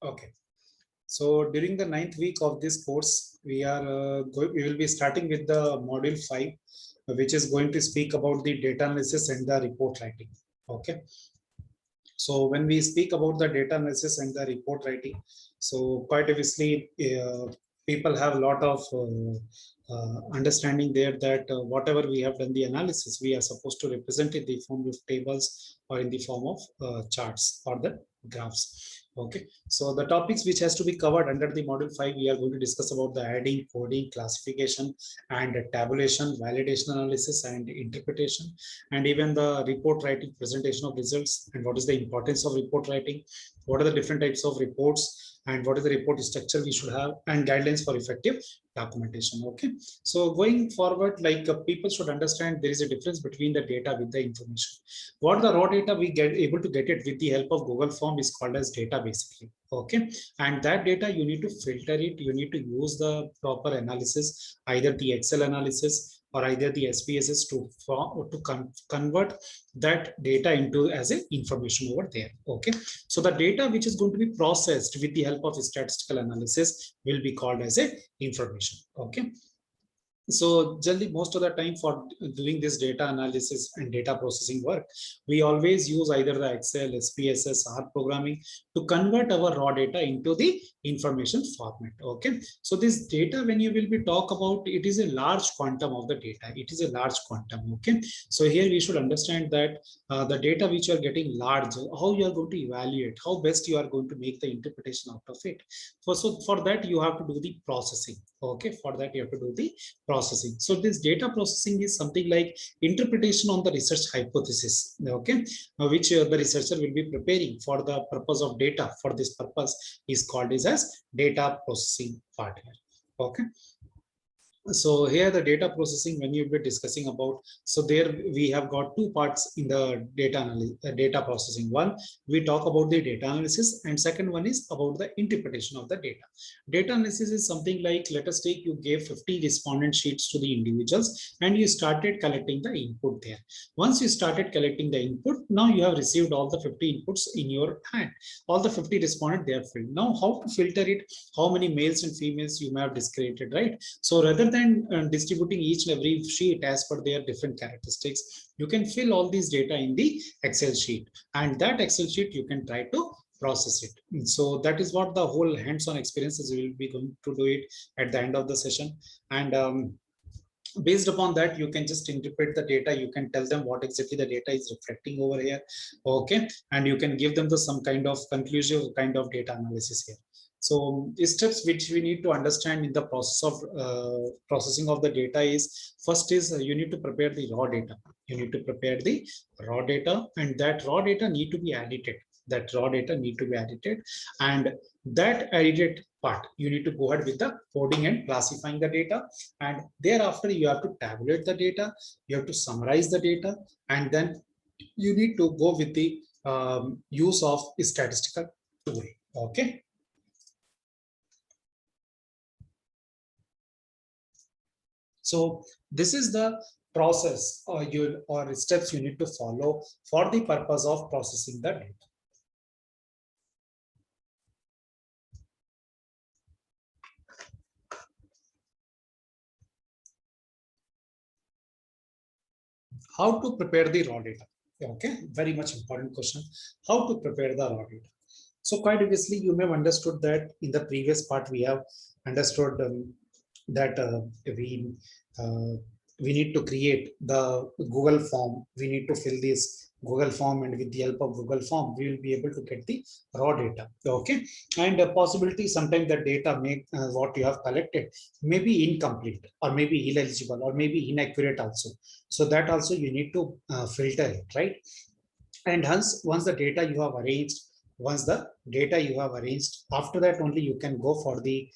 Okay. So during the 9th week of this course, we will be starting with the module 5, which is going to speak about the data analysis and the report writing. Okay. So when we speak about the data analysis and the report writing, so quite obviously people have a lot of understanding there that whatever we have done the analysis, we are supposed to represent it in the form of tables or in the form of charts or the graphs. Okay, so the topics which has to be covered under the module 5, we are going to discuss about the adding, coding, classification, and tabulation, validation analysis, and interpretation, and even the report writing, presentation of results, and what is the importance of report writing, what are the different types of reports, and what is the report structure we should have, and guidelines for effective documentation. Okay, so going forward, like people should understand there is a difference between the data with the information. What the raw data we get able to get it with the help of Google form is called as data basically. Okay, and that data you need to filter it, you need to use the proper analysis, either the Excel analysis or either the SPSS to convert that data into as a information over there. Okay, so the data which is going to be processed with the help of statistical analysis will be called as a information. Okay, so generally most of the time for doing this data analysis and data processing work, we always use either the Excel, SPSS, R programming to convert our raw data into the information format. Okay, so this data, when you will be talk about, it is a large quantum of the data. It is a large quantum. Okay, so here we should understand that the data which you are getting large, how you are going to evaluate, how best you are going to make the interpretation out of it. So for that you have to do the processing. Okay, for that you have to do the processing. So this data processing is something like interpretation on the research hypothesis. Okay, which the researcher will be preparing for the purpose of data. For this purpose is called as data processing part here. Okay, so here the data processing, when you'll be discussing about, so there we have got two parts in the data processing. One, we talk about the data analysis, and second one is about the interpretation of the data. Data analysis is something like, let us take, you gave 50 respondent sheets to the individuals and you started collecting the input there. Once you started collecting the input, now you have received all the 50 inputs in your hand. All the 50 respondent, they are filled. Now how to filter it, how many males and females you may have discredited, right? So rather than distributing each and every sheet as per their different characteristics, you can fill all these data in the Excel sheet, and that Excel sheet you can try to process it. So that is what the whole hands-on experiences we will be going to do it at the end of the session. And based upon that, you can just interpret the data, you can tell them what exactly the data is reflecting over here. Okay, and you can give them the some kind of conclusive kind of data analysis here. So the steps which we need to understand in the process of processing of the data is, first is you need to prepare the raw data. You need to prepare the raw data, and that raw data need to be edited. That raw data need to be edited, and that edited part you need to go ahead with the coding and classifying the data, and thereafter you have to tabulate the data, you have to summarize the data, and then you need to go with the use of statistical tool. Okay, so this is the process or steps you need to follow for the purpose of processing the data. How to prepare the raw data? Okay, very much important question. How to prepare the raw data? So quite obviously, you may have understood that in the previous part we have understood that we need to create the Google form. We need to fill this Google form, and with the help of Google form, we will be able to get the raw data. Okay, and a possibility sometimes the data may what you have collected may be incomplete, or maybe illegible, or maybe inaccurate also. So that also you need to filter it, right? And once the data you have arranged, after that only you can go for the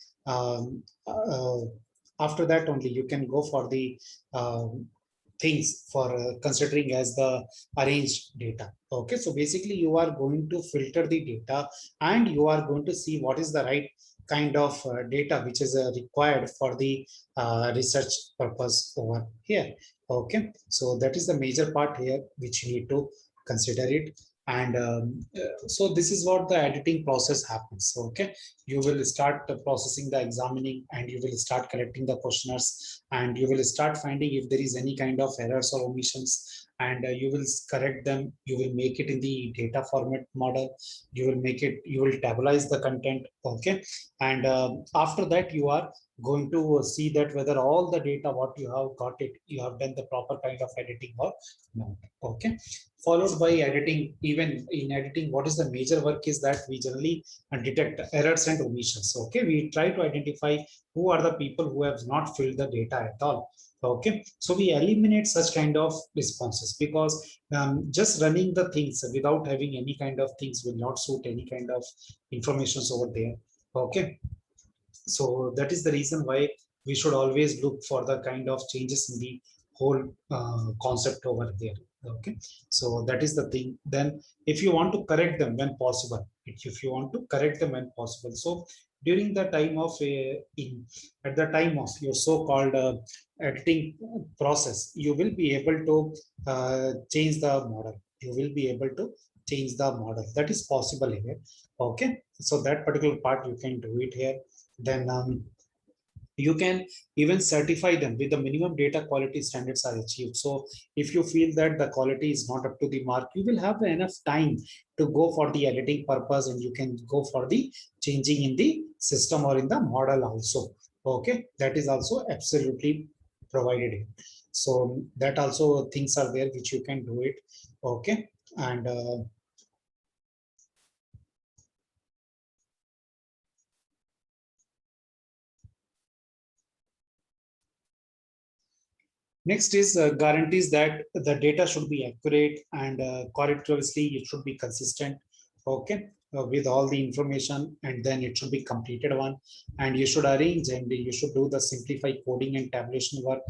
after that only you can go for the things for considering as the arranged data. Okay, so basically you are going to filter the data, and you are going to see what is the right kind of data which is required for the research purpose over here. Okay, so that is the major part here which you need to consider it. And so this is what the editing process happens. Okay, you will start processing the examining, and you will start collecting the questionnaires, and you will start finding if there is any kind of errors or omissions, and you will correct them. You will make it in the data format model. You will make it, you will tabulize the content. Okay, and after that you are going to see that whether all the data what you have got it, you have done the proper kind of editing or not. Okay, followed by editing. Even in editing, what is the major work is that we generally detect errors and omissions. Okay, we try to identify who are the people who have not filled the data at all. Okay, so we eliminate such kind of responses, because just running the things without having any kind of things will not suit any kind of informations over there. Okay, so that is the reason why we should always look for the kind of changes in the whole concept over there. Okay, so that is the thing. Then if you want to correct them when possible, if you want to correct them when possible, so during the time of at the time of your so-called editing process, you will be able to change the model. You will be able to change the model. That is possible here. Okay, so that particular part you can do it here. Then you can even certify them with the minimum data quality standards are achieved. So if you feel that the quality is not up to the mark, you will have enough time to go for the editing purpose, and you can go for the changing in the system or in the model also. Okay, that is also absolutely provided. So that also things are there which you can do it. Okay, and next is guarantees that the data should be accurate, and correctly it should be consistent. Okay, with all the information, and then it should be completed one, and you should arrange and you should do the simplified coding and tabulation work.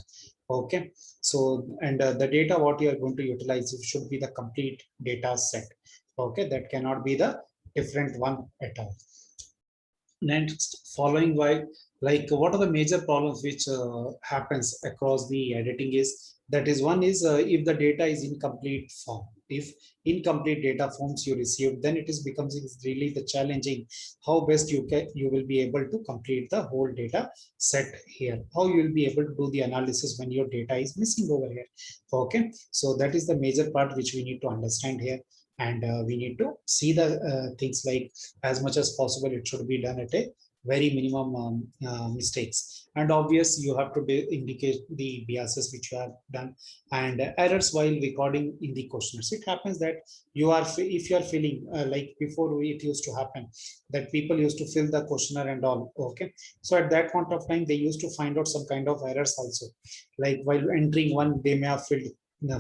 Okay, so and the data what you are going to utilize, it should be the complete data set. Okay, that cannot be the different one at all. Next, following by, like what are the major problems which happens across the editing is, that is one is if the data is incomplete form. If incomplete data forms you received, then it is becomes really the challenging how best you will be able to complete the whole data set here. How you will be able to do the analysis when your data is missing over here. Okay, so that is the major part which we need to understand here. And we need to see the things like, as much as possible it should be done at a very minimum mistakes, and obvious you have to indicate the biases which you have done, and errors while recording in the questionnaires. It happens that you are, if you are filling like before, it used to happen that people used to fill the questionnaire and all. Okay, so at that point of time they used to find out some kind of errors also, like while entering one they may have filled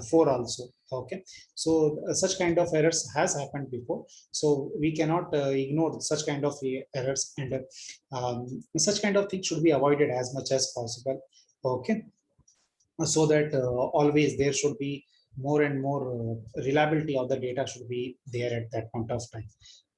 four also. Okay, so such kind of errors has happened before, so we cannot ignore such kind of errors, and such kind of things should be avoided as much as possible. Okay, so that always there should be more and more reliability of the data should be there at that point of time.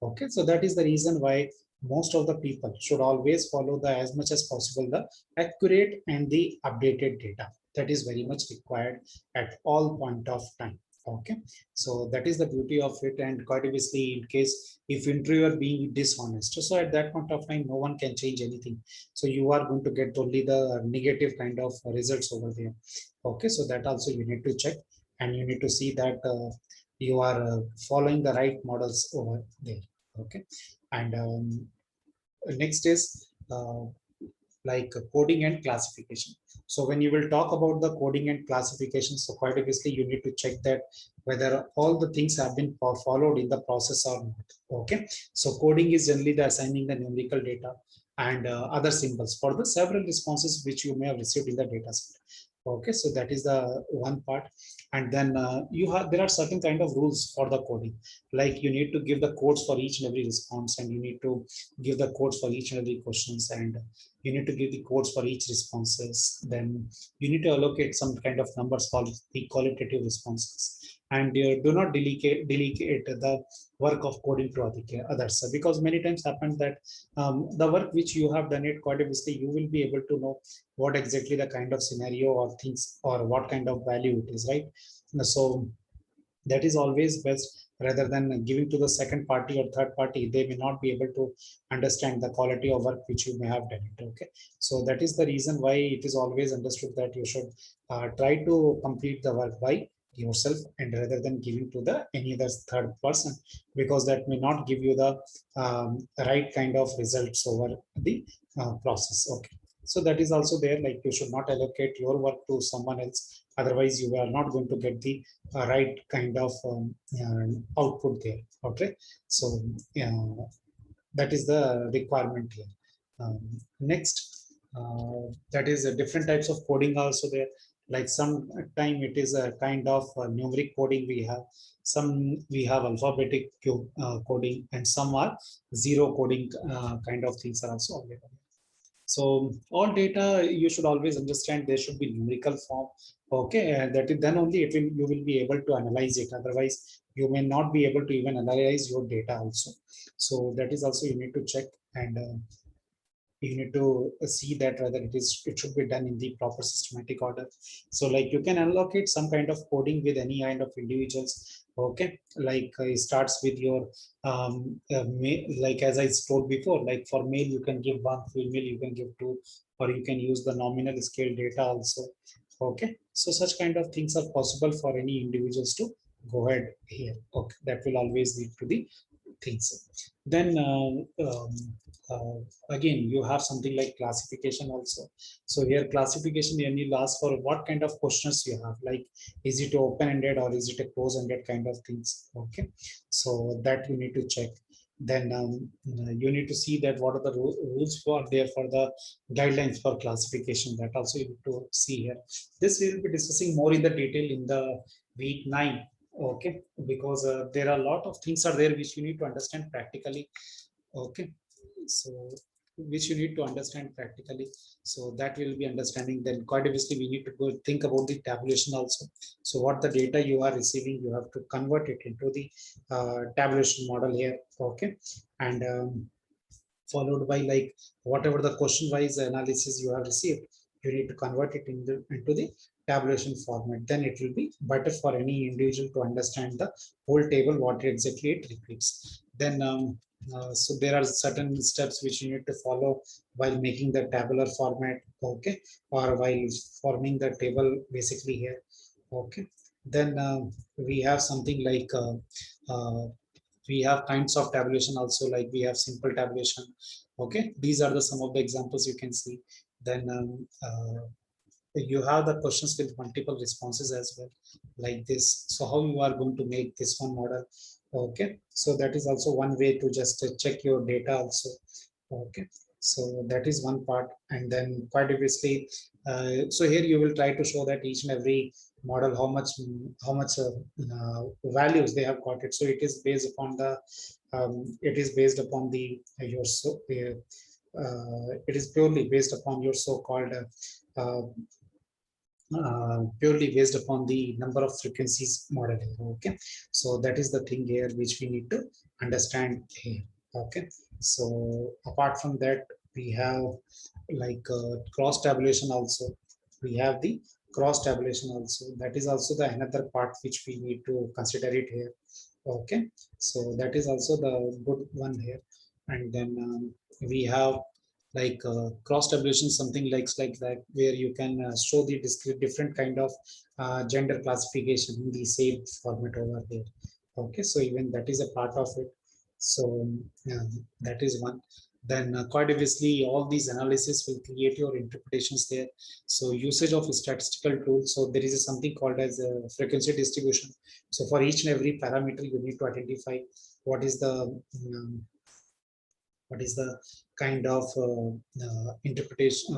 Okay, so that is the reason why most of the people should always follow the, as much as possible, the accurate and the updated data. That is very much required at all point of time. Okay, so that is the beauty of it. And quite obviously, in case if interviewer being dishonest, so at that point of time no one can change anything, so you are going to get only the negative kind of results over there. Okay, so that also you need to check, and you need to see that you are following the right models over there. Okay, and next is like coding and classification. So when you will talk about the coding and classification, so quite obviously you need to check that whether all the things have been followed in the process or not. Okay, so coding is generally the assigning the numerical data and other symbols for the several responses which you may have received in the data set. Okay, so that is the one part. And then you have, there are certain kind of rules for the coding, like you need to give the codes for each and every response, and you need to give the codes for each and every questions, and you need to give the codes for each responses. Then you need to allocate some kind of numbers for the qualitative responses, and do not delegate the work of coding to others, because many times happens that the work which you have done it, quite obviously you will be able to know what exactly the kind of scenario or things or what kind of value it is, right? So that is always best rather than giving to the second party or third party, they may not be able to understand the quality of work which you may have done it. Okay, so that is the reason why it is always understood that you should try to complete the work by yourself and rather than giving to the any other third person, because that may not give you the right kind of results over the process. Okay, so that is also there, like you should not allocate your work to someone else, otherwise you are not going to get the right kind of output there. Okay, so that is the requirement here. Next, that is different types of coding also there. Like some time it is a kind of numeric coding we have. Some we have alphabetic coding, and some are zero coding kind of things are also available. So all data you should always understand there should be numerical form. Okay, and that is then only it will you will be able to analyze it. Otherwise, you may not be able to even analyze your data also. So that is also you need to check, and you need to see that whether it should be done in the proper systematic order. So like you can allocate some kind of coding with any kind of individuals. Okay, like it starts with your like as I told before, like for male you can give one, female you can give two, or you can use the nominal scale data also. Okay, so such kind of things are possible for any individuals to go ahead here. Okay, that will always lead to the things. Then uh, again you have something like classification also. So here classification only lasts for what kind of questions you have, like is it open-ended or is it a close-ended kind of things. Okay, so that you need to check. Then you need to see that what are the rules for there for the guidelines for classification, that also you need to see here. This we will be discussing more in the detail in the week 9. Okay, because there are a lot of things are there which you need to understand practically. Okay, so which you need to understand practically, so that will be understanding. Then quite obviously we need to go think about the tabulation also. So what the data you are receiving, you have to convert it into the tabulation model here. Okay, and followed by like whatever the question wise analysis you have received, you need to convert it into the tabulation format. Then it will be better for any individual to understand the whole table, what exactly it repeats. Then so there are certain steps which you need to follow while making the tabular format. Okay, or while forming the table basically here. Okay, then we have something like we have kinds of tabulation also, like we have simple tabulation. Okay, these are the some of the examples you can see. Then you have the questions with multiple responses as well, like this. So how you are going to make this one model. Okay, so that is also one way to just check your data also. Okay, so that is one part. And then quite obviously so here you will try to show that each and every model how much values they have got it. So it is based upon the it is based upon the your so it is purely based upon your so-called purely based upon the number of frequencies modeling. Okay, so that is the thing here which we need to understand here. Okay, so apart from that, we have like cross tabulation also. We have the cross tabulation also. That is also the another part which we need to consider it here. Okay, so that is also the good one here. And then we have like cross tabulation, something like that, where you can show the different kind of gender classification in the same format over there. Okay, so even that is a part of it. So that is one. Then quite obviously all these analysis will create your interpretations there. So usage of statistical tools. So there is something called as a frequency distribution. So for each and every parameter you need to identify what is the what is the kind of interpretation,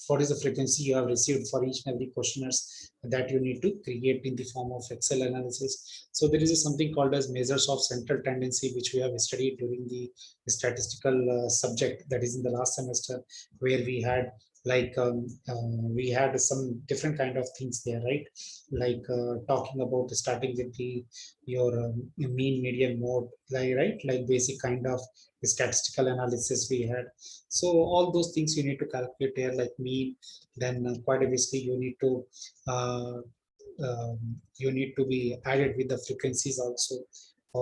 what is the frequency you have received for each and every questionnaires that you need to create in the form of Excel analysis. So there is something called as measures of central tendency, which we have studied during the statistical subject, that is in the last semester, where we had like we had some different kind of things there, right? Like talking about starting with the your mean, median, mode, like, right, like basic kind of statistical analysis we had. So all those things you need to calculate here, like mean. Then quite obviously uh, you need to be added with the frequencies also.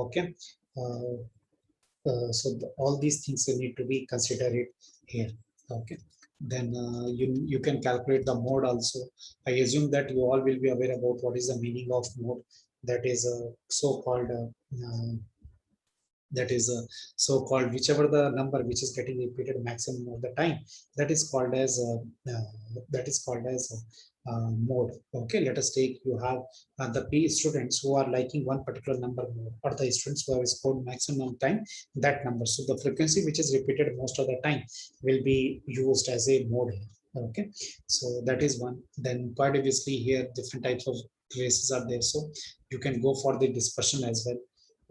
Okay. uh, so all these things need to be considered here. Okay. Then you can calculate the mode also. I assume that you all will be aware about what is the meaning of mode. That is so-called that is so-called whichever the number which is getting repeated maximum of the time, that is called as mode. Okay, let us take, you have the P students who are liking one particular number more, or the students who have scored maximum time that number, so the frequency which is repeated most of the time will be used as a mode here. Okay, so that is one. Then quite obviously here different types of traces are there, so you can go for the dispersion as well.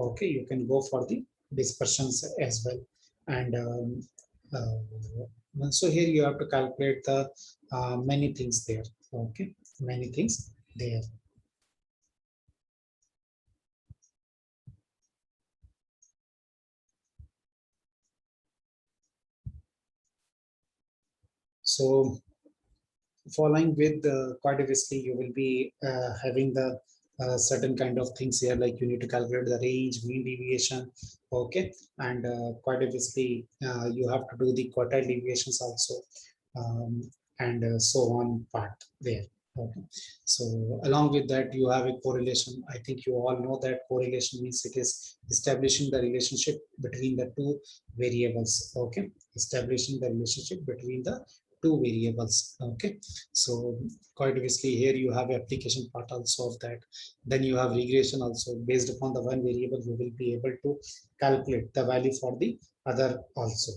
Okay, you can go for the dispersions as well. And so here you have to calculate the many things there. Okay, many things there. So following with quite obviously you will be having the certain kind of things here, like you need to calculate the range, mean deviation. Okay, and quite obviously you have to do the quartile deviations also, um, and so on part there. Okay, so along with that you have a correlation. I think you all know that correlation means it is establishing the relationship between the two variables. Okay, establishing the relationship between the two variables. Okay, so quite obviously here you have application part also of that. Then you have regression also. Based upon the one variable you will be able to calculate the value for the other also.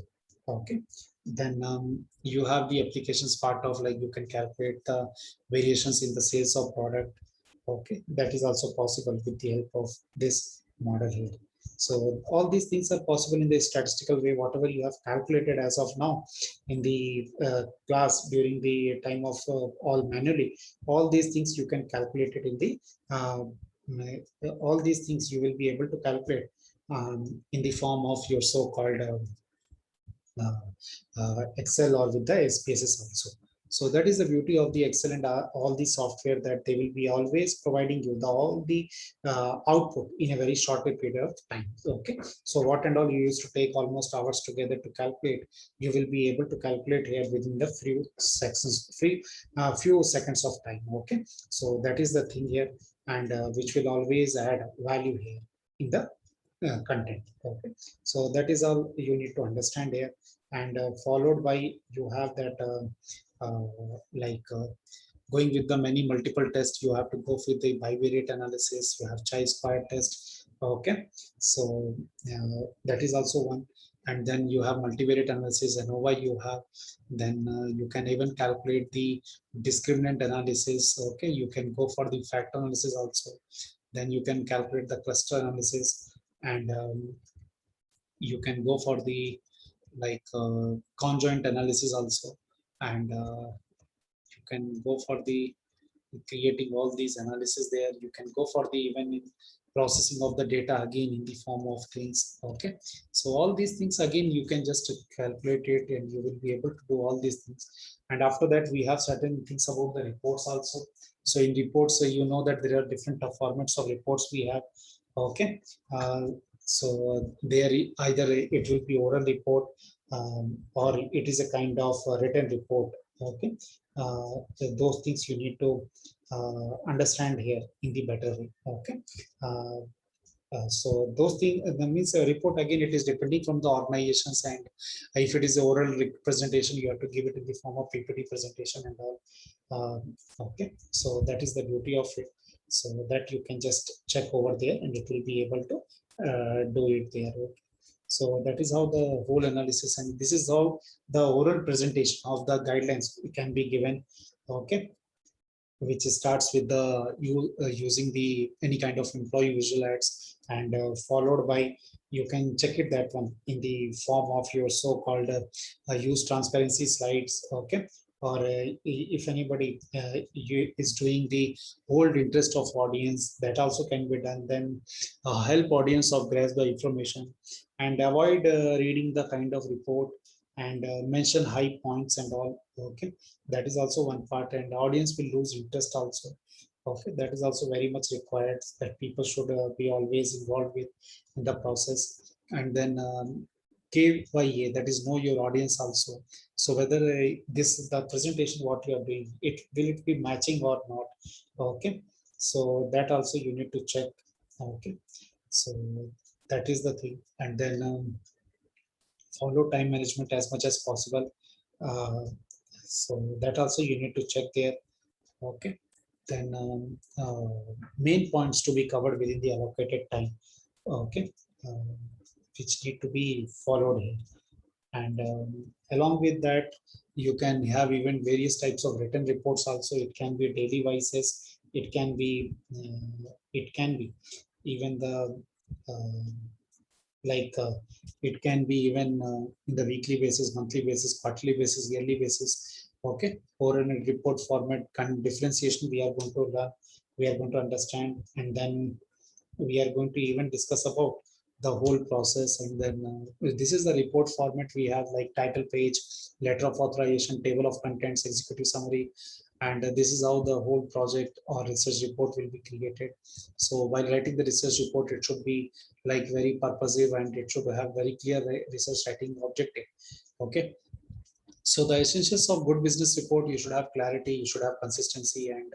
Okay, then you have the applications part of, like you can calculate the variations in the sales of product. Okay, that is also possible with the help of this model here. So all these things are possible in the statistical way. Whatever you have calculated as of now in the class during the time of all manually, all these things you can calculate it in the all these things you will be able to calculate in the form of your so-called uh, Excel or with the SPSS also. So that is the beauty of the Excel and all the software, that they will be always providing you all the output in a very short period of time. Okay, so what and all you used to take almost hours together to calculate, you will be able to calculate here within the few seconds of time. Okay, so that is the thing here, and which will always add value here in the content. Okay, so that is all you need to understand here. And followed by you have that like going with the many multiple tests, you have to go with the bivariate analysis, you have chi-square test. Okay, so that is also one. And then you have multivariate analysis, ANOVA you have. Then you can even calculate the discriminant analysis. Okay, you can go for the factor analysis also. Then you can calculate the cluster analysis, and you can go for the like conjoint analysis also. And you can go for the creating all these analysis there. You can go for the even in processing of the data again in the form of things. Okay, so all these things again you can just calculate it, and you will be able to do all these things. And after that we have certain things about the reports also. So in reports, you know that there are different formats of reports we have. Okay, so there either it will be oral report, or it is a kind of written report. Okay, so those things you need to understand here in the better way. Okay, uh, so those things, that means a report again, it is depending from the organizations, and if it is a oral presentation, you have to give it in the form of PPT presentation and all. Okay, so that is the beauty of it. So that you can just check over there, and it will be able to do it there. Okay. So that is how the whole analysis, and this is how the oral presentation of the guidelines can be given. Okay, which starts with the using the any kind of employee visual ads, and followed by you can check it that one in the form of your so-called use transparency slides. Okay, or if anybody is doing the hold interest of audience, that also can be done. Then help audience of grasp the information, and avoid reading the kind of report, and mention high points and all. Okay, that is also one part, and audience will lose interest also. Okay, that is also very much required, that people should be always involved with in the process. And then KYA, that is know your audience also. So whether this the presentation what you are doing, it will it be matching or not. Okay, so that also you need to check. Okay, so that is the thing. And then follow time management as much as possible. uh, so that also you need to check there. Okay, then main points to be covered within the allocated time. Okay, um, which need to be followed here. And along with that, you can have even various types of written reports also. It can be daily basis, it can be even the uh, like it can be even in the weekly basis, monthly basis, quarterly basis, yearly basis. Okay, or in a report format kind of differentiation we are going to learn, we are going to understand. And then we are going to even discuss about the whole process. And then this is the report format we have, like title page, letter of authorization, table of contents, executive summary. And this is how the whole project or research report will be created. So while writing the research report, it should be like very purposive, and it should have very clear research writing objective. Okay, so the essentials of good business report: you should have clarity, you should have consistency, and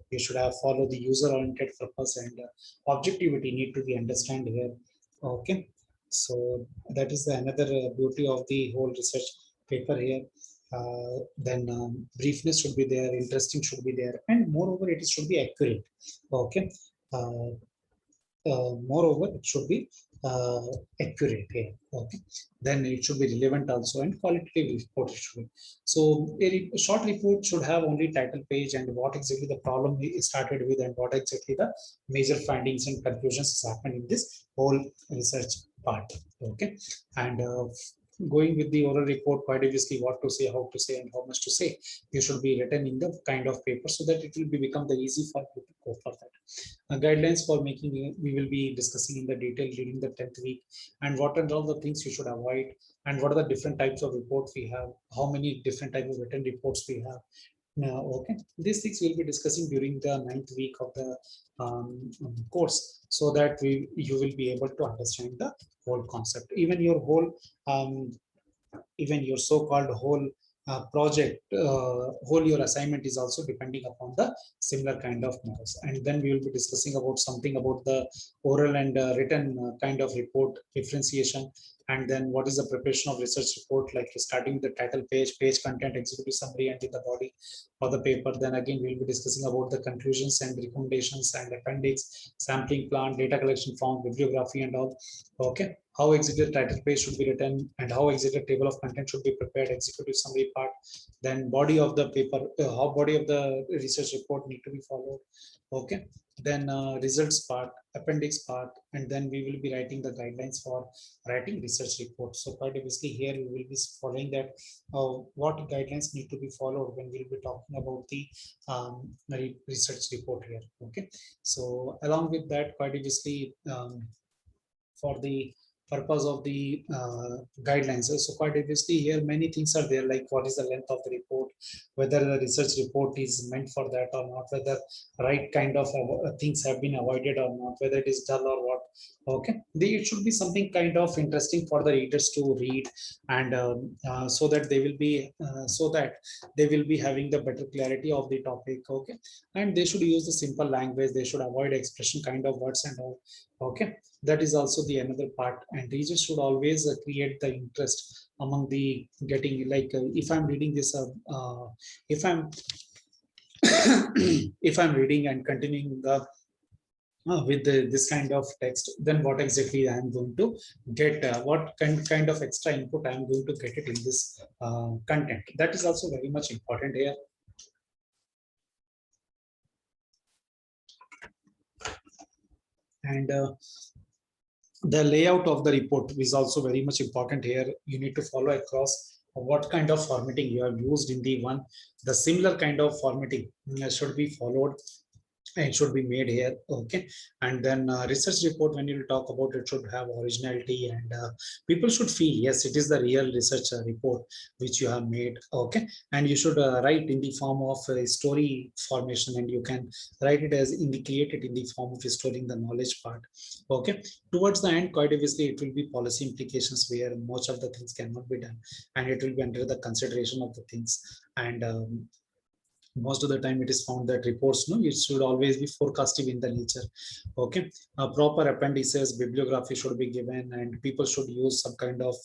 you should have follow the user oriented purpose, and objectivity need to be understand here. Okay, so that is the another beauty of the whole research paper here. Then briefness should be there, interesting should be there, and moreover it should be accurate. Okay, uh, moreover it should be uh, accurate here. Okay, then it should be relevant also, and qualitative report it should be. So a short report should have only title page and what exactly the problem we started with, and what exactly the major findings and conclusions has happened in this whole research part. Okay, and going with the oral report, quite obviously what to say, how to say, and how much to say, you should be written in the kind of paper, so that it will be become the easy for you to go for that. Guidelines for making, we will be discussing in the detail during the 10th week, and what are all the things you should avoid, and what are the different types of reports we have, how many different types of written reports we have now. Okay, these things we'll be discussing during the 9th week of the course, so that you will be able to understand the whole concept. Even your whole even your so-called whole project, whole your assignment is also depending upon the similar kind of models. And then we will be discussing about something about the oral and written kind of report differentiation. And then what is the preparation of research report, like starting the title page, page content, executive summary, and in the body of the paper. Then again we'll be discussing about the conclusions and recommendations and appendix, sampling plan, data collection form, bibliography, and all. Okay, how executive title page should be written, and how executive table of content should be prepared, executive summary part. Then body of the paper, how body of the research report need to be followed. Okay, then results part, appendix part, and then we will be writing the guidelines for writing research report. So quite obviously here we will be following that what guidelines need to be followed when we'll be talking about the research report here. Okay, so along with that, quite obviously for the purpose of the guidelines. So quite obviously here many things are there, like what is the length of the report, whether the research report is meant for that or not, whether right kind of things have been avoided or not, whether it is dull or what. Okay, it should be something kind of interesting for the readers to read, and so that they will be having the better clarity of the topic. Okay, and they should use the simple language, they should avoid expression kind of words and all. Okay, that is also the another part. And readers should always create the interest among the getting, like if I'm reading this if I'm if I'm reading and continuing the with this kind of text, then what exactly I am going to get, what kind of extra input I am going to get it in this content. That is also very much important here. And the layout of the report is also very much important here. You need to follow across what kind of formatting you have used in the one. The similar kind of formatting should be followed it should be made here. Okay. And then research report, when you talk about it, should have originality, and people should feel yes, it is the real research report which you have made. Okay. And you should write in the form of a story formation, and you can write it as in the created in the form of storing the knowledge part. Okay. Towards the end, quite obviously it will be policy implications where most of the things cannot be done, and it will be under the consideration of the things. And most of the time it is found that reports, no, it should always be forecastive in the nature. Okay. Proper appendices, bibliography should be given, and people should use some kind of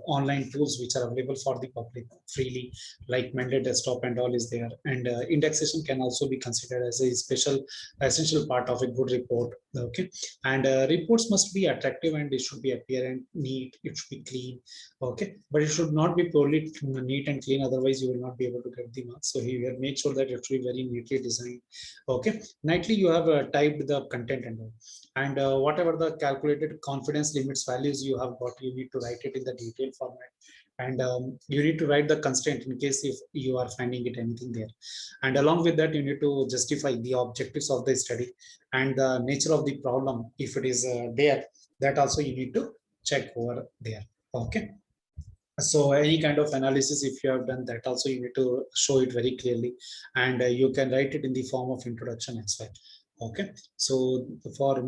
online tools which are available for the public freely, like Mendeley desktop and all is there. And indexation can also be considered as a special essential part of a good report. Okay. And reports must be attractive, and it should be apparent, neat, it should be clean. Okay. But it should not be purely neat and clean, otherwise you will not be able to get the marks. So here make sure that it should be very neatly designed. Okay. Nightly you have typed the content and all, and whatever the calculated confidence limits values you have got, you need to write it in the detailed format. And you need to write the constraint in case if you are finding it anything there. And along with that, you need to justify the objectives of the study and the nature of the problem. If it is there, that also you need to check over there. Okay. So any kind of analysis, if you have done that, also you need to show it very clearly, and you can write it in the form of introduction as well. Okay. So for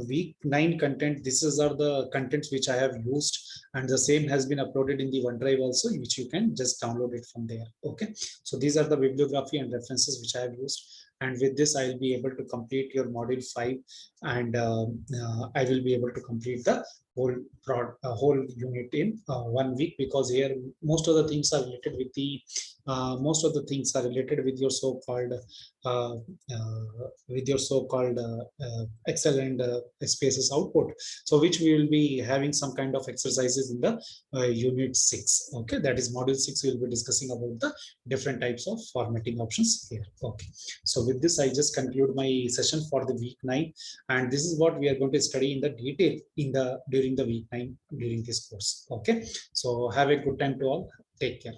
week 9 content, are the contents which I have used, and the same has been uploaded in the OneDrive also, which you can just download it from there. Okay. So these are the bibliography and references which I have used. And with this, I'll be able to complete your module 5, and I will be able to complete the whole unit in 1 week, because here most of the things are related with the your so-called uh, Excel and spaces output. So which we will be having some kind of exercises in the unit 6. Okay, that is module 6. We will be discussing about the different types of formatting options here. Okay, so with this I just conclude my session for the week 9, and this is what we are going to study in the detail during the week 9 during this course. Okay, so have a good time to all. Take care.